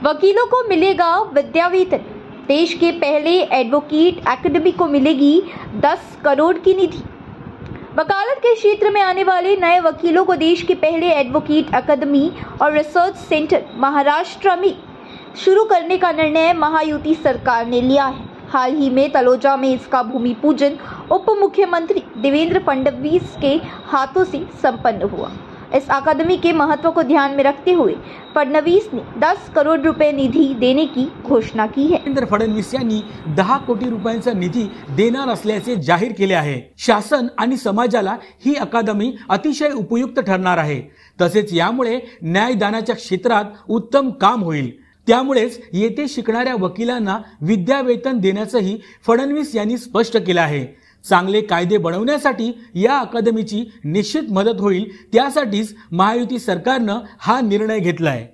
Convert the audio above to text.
वकीलों को मिलेगा विद्या वेतन। देश के पहले एडवोकेट एकेडमी को मिलेगी 10 करोड़ की निधि। वकालत के क्षेत्र में आने वाले नए वकीलों को देश के पहले एडवोकेट अकादमी और रिसर्च सेंटर महाराष्ट्र में शुरू करने का निर्णय महायुति सरकार ने लिया है। हाल ही में तलोजा में इसका भूमि पूजन उप मुख्यमंत्री देवेंद्र फडणवीस के हाथों से संपन्न हुआ। इस अकादमी के महत्व को ध्यान में रखते हुए फडणवीस ने 10 करोड़ रुपए निधी देने की घोषणा की है। देवेंद्र फडणवीस यांनी 10 कोटी रुपयांचा निधी देणार असल्याचे जाहीर केले आहे। शासन आणि समाजाला ही अकादमी अतिशय उपयुक्त ठरणार आहे। तसेच यामुळे न्यायदानाच्या क्षेत्रात उत्तम काम होईल। त्यामुळेच येथे शिकणाऱ्या वकिलांना विद्या वेतन देण्याचंही फडणवीस यांनी स्पष्ट केलं आहे। चांगले कायदे बनवण्यासाठी या अकादमीची निश्चित मदत होईल। त्यासाठीच महायुती सरकारनं हा निर्णय घेतलाय।